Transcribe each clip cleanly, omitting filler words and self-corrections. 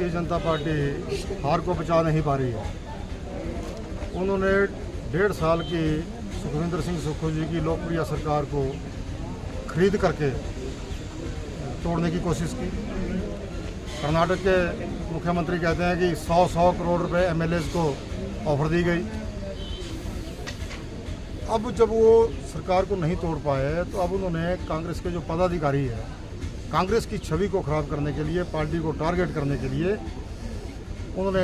Bharatiya Janata party हार को बचा नहीं पा रही है। उन्होंने 1.5 साल की सुखविंदर सिंह सुक्खू जी की लोकप्रिय सरकार को खरीद करके तोड़ने की कोशिश की। कर्नाटक के मुख्यमंत्री कहते हैं कि 100 करोड़ रुपए एमएलएज को ऑफर दी गई। अब जब वो सरकार को नहीं तोड़ पाए तो अब उन्होंने कांग्रेस के जो पदाधिकारी है, कांग्रेस की छवि को खराब करने के लिए, पार्टी को टारगेट करने के लिए उन्होंने,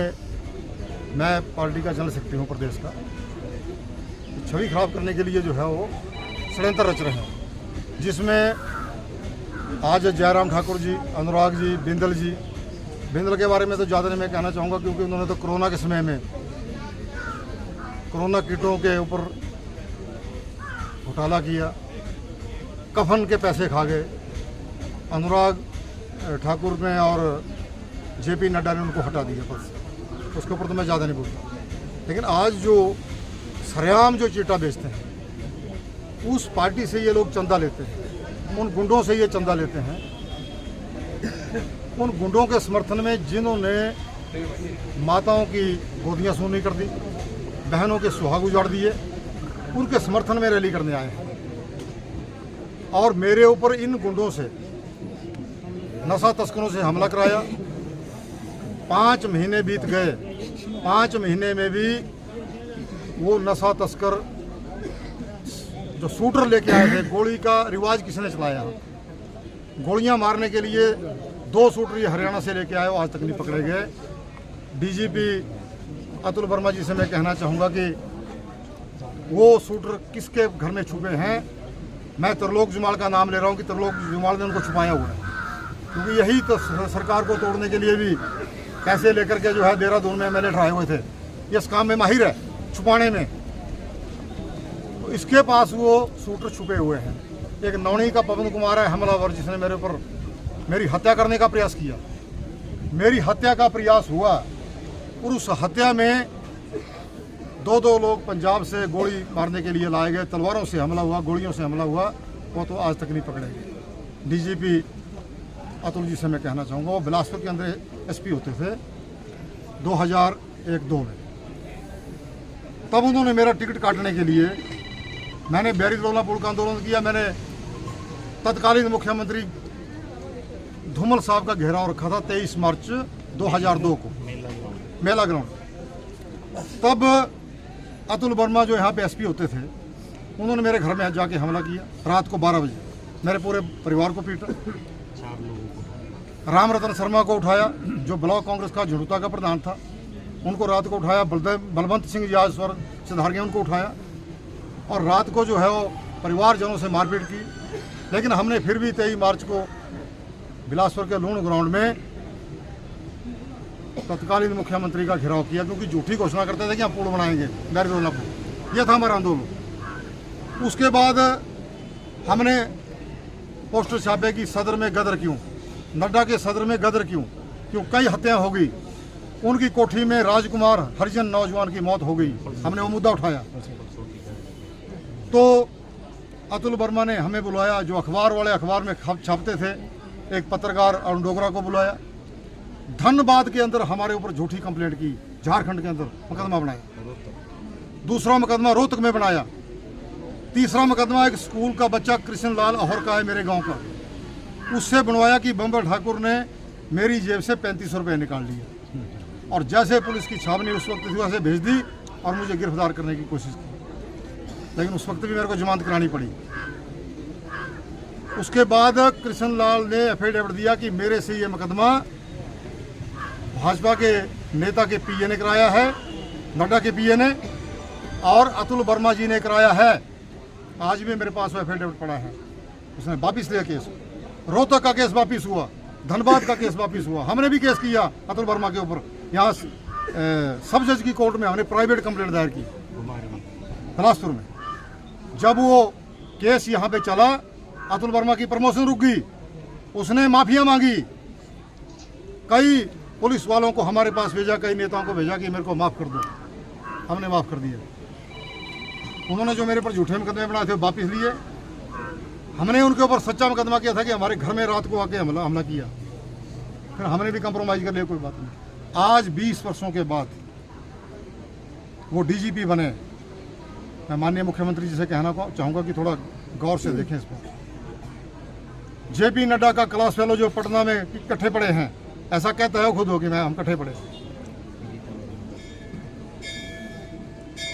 मैं पार्टी का जनरल सेक्रेटरी हूँ प्रदेश का, छवि खराब करने के लिए जो है वो षड्यंत्र रच रहे हैं, जिसमें आज जयराम ठाकुर जी, अनुराग जी, बिंदल के बारे में तो ज़्यादा नहीं मैं कहना चाहूँगा, क्योंकि उन्होंने तो कोरोना के समय में कोरोना किटों के ऊपर घोटाला किया, कफन के पैसे खा गए। अनुराग ठाकुर ने और जेपी नड्डा ने उनको हटा दिया पद से, उसके ऊपर तो मैं ज़्यादा नहीं बोलता। लेकिन आज जो सरेआम जो चिट्टा बेचते हैं, उस पार्टी से ये लोग चंदा लेते हैं, उन गुंडों से ये चंदा लेते हैं। उन गुंडों के समर्थन में जिन्होंने माताओं की गोदियां सूनी कर दी, बहनों के सुहाग उजाड़ दिए, उनके समर्थन में रैली करने आए हैं। और मेरे ऊपर इन गुंडों से, नशा तस्करों से हमला कराया। 5 महीने बीत गए, 5 महीने में भी वो नशा तस्कर जो शूटर लेके आए थे, गोली का रिवाज किसने चलाया? गोलियां मारने के लिए 2 शूटर ये हरियाणा से लेके आए, वो आज तक नहीं पकड़े गए। डीजीपी अतुल वर्मा जी से मैं कहना चाहूँगा कि वो शूटर किसके घर में छुपे हैं। मैं त्रिलोक जुमाल का नाम ले रहा हूँ कि त्रिलोक जुमाल ने उनको छुपाया हुआ है, क्योंकि यही तो सरकार को तोड़ने के लिए भी पैसे लेकर के जो है देहरादून में एमएलए ठहराए हुए थे। ये इस काम में माहिर है, छुपाने में। तो इसके पास वो शूटर छुपे हुए हैं। एक नौणी का पवन कुमार है हमलावर, जिसने मेरे ऊपर मेरी हत्या करने का प्रयास किया। मेरी हत्या का प्रयास हुआ और उस हत्या में 2 लोग पंजाब से गोली मारने के लिए लाए गए। तलवारों से हमला हुआ, गोलियों से हमला हुआ, वो तो आज तक नहीं पकड़े गए। डीजीपी अतुल जी से मैं कहना चाहूँगा, वो बिलासपुर के अंदर एसपी होते थे 2001-2 में। तब उन्होंने मेरा टिकट काटने के लिए, मैंने बैरी-दौला पुल का आंदोलन किया। मैंने तत्कालीन मुख्यमंत्री धूमल साहब का घेराव रखा था 23 मार्च 2002 को मेला ग्राउंड। तब अतुल वर्मा जो यहाँ पे एसपी होते थे, उन्होंने मेरे घर में जाके हमला किया रात को 12 बजे। मेरे पूरे परिवार को पीटा। राम रतन शर्मा को उठाया, जो ब्लॉक कांग्रेस का झुड़ूता का प्रधान था, उनको रात को उठाया। बलवंत सिंह जी आज स्वर से धार गए, उनको उठाया और रात को जो है वो परिवारजनों से मारपीट की। लेकिन हमने फिर भी 23 मार्च को बिलासपुर के लूण ग्राउंड में तत्कालीन मुख्यमंत्री का घेराव किया, क्योंकि झूठी घोषणा करते थे कि हम पुल बनाएंगे, बैरी-दौला पुल। यह था हमारा आंदोलन। उसके बाद हमने पोस्टर छापे कि सदर में गदर क्यों, नड्डा के सदर में गदर क्यों, कई हत्याएं हो गई। उनकी कोठी में राजकुमार हरिजन नौजवान की मौत हो गई। हमने वो मुद्दा उठाया। तो अतुल वर्मा ने हमें बुलाया, जो अखबार वाले अखबार में छापते थे, एक पत्रकार अरुण डोगरा को बुलाया। धनबाद के अंदर हमारे ऊपर झूठी कंप्लेंट की, झारखंड के अंदर मुकदमा बनाया। दूसरा मुकदमा रोहतक में बनाया। तीसरा मुकदमा एक स्कूल का बच्चा कृष्ण लाल अहर का है, मेरे गांव का, उससे बनवाया कि बम्बर ठाकुर ने मेरी जेब से 3500 रुपये निकाल लिए। और जैसे पुलिस की छावनी उस वक्त थी, वैसे भेज दी और मुझे गिरफ्तार करने की कोशिश की। लेकिन उस वक्त भी मेरे को जमानत करानी पड़ी। उसके बाद कृष्ण लाल ने एफिडेविट दिया कि मेरे से ये मुकदमा भाजपा के नेता के पीए ने कराया है, नड्डा के पीए ने, और अतुल वर्मा जी ने कराया है। आज भी मेरे पास वो एफिडेविट पड़ा है। उसने वापिस लिया केस। रोहतक का केस वापिस हुआ, धनबाद का केस वापिस हुआ। हमने भी केस किया अतुल वर्मा के ऊपर। यहाँ सब जज की कोर्ट में हमने प्राइवेट कंप्लेंट दायर की बिलासपुर में। जब वो केस यहाँ पे चला, अतुल वर्मा की प्रमोशन रुक गई। उसने माफिया मांगी। कई पुलिस वालों को हमारे पास भेजा, कई नेताओं को भेजा कि मेरे को माफ़ कर दो। हमने माफ़ कर दिया। उन्होंने जो मेरे पर झूठे मुकदमे बनाए थे वापस लिए। हमने उनके ऊपर सच्चा मुकदमा किया था कि हमारे घर में रात को आके हमला किया। फिर हमने भी कंप्रोमाइज़ कर लिया, कोई बात नहीं। आज 20 वर्षों के बाद वो डीजीपी बने। मैं माननीय मुख्यमंत्री जी से कहना चाहूँगा कि थोड़ा गौर से देखें इस पर। जेपी नड्डा का क्लास फेलो जो पटना में इकट्ठे पड़े हैं, ऐसा कहता है खुद हो कि हम इकट्ठे पड़े,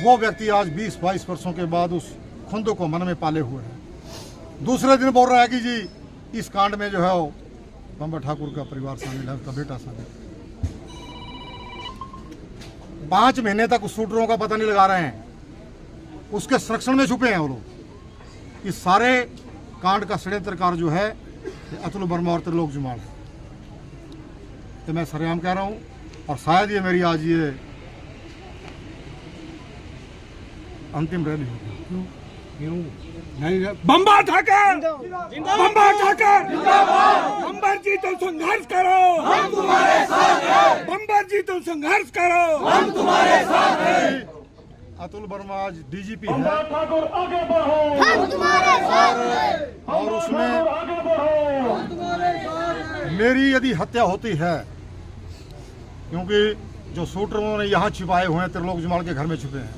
वो व्यक्ति आज 20-22 वर्षों के बाद उस खुंद को मन में पाले हुए हैं। दूसरे दिन बोल रहा है कि जी इस कांड में जो है वो बम्बा ठाकुर का परिवार शामिल है, उसका बेटा शामिल है। 5 महीने तक उस शूटरों का पता नहीं लगा रहे हैं, उसके संरक्षण में छुपे हैं वो लोग। इस सारे कांड का षड्यंत्रकार जो है अतुल वर्मा और त्रिलोक जुमाल है। तो मैं सरेआम कह रहा हूँ, और शायद ये मेरी आज ये अंतिम रैली होगी। नहीं, बम्बा ठाकर, बम्बा ठाकर, बम्बर जी तो संघर्ष करो, हम तुम्हारे साथ हैं। बम्बर जी तो संघर्ष करो, हम तुम्हारे साथ हैं। अतुल वर्मा आज डीजीपी है, हम तुम्हारे साथ हैं। और उसमें मेरी यदि हत्या होती है, क्योंकि जो शूटरों ने यहाँ छिपाए हुए हैं, त्रिलोक जुमाल के घर में छुपे हैं,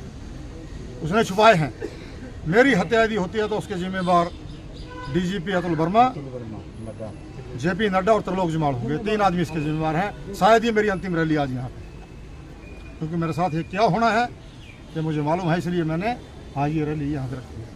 उसने छुपाए हैं, मेरी हत्या यदि होती है तो उसके जिम्मेदार डीजीपी अतुल वर्मा, जेपी नड्डा और त्रिलोक जुमाल होंगे। 3 आदमी इसके जिम्मेदार हैं। शायद ये मेरी अंतिम रैली आज यहाँ पे, क्योंकि मेरे साथ ये क्या होना है ये मुझे मालूम है, इसलिए मैंने आज ये रैली यहाँ पे रखी है।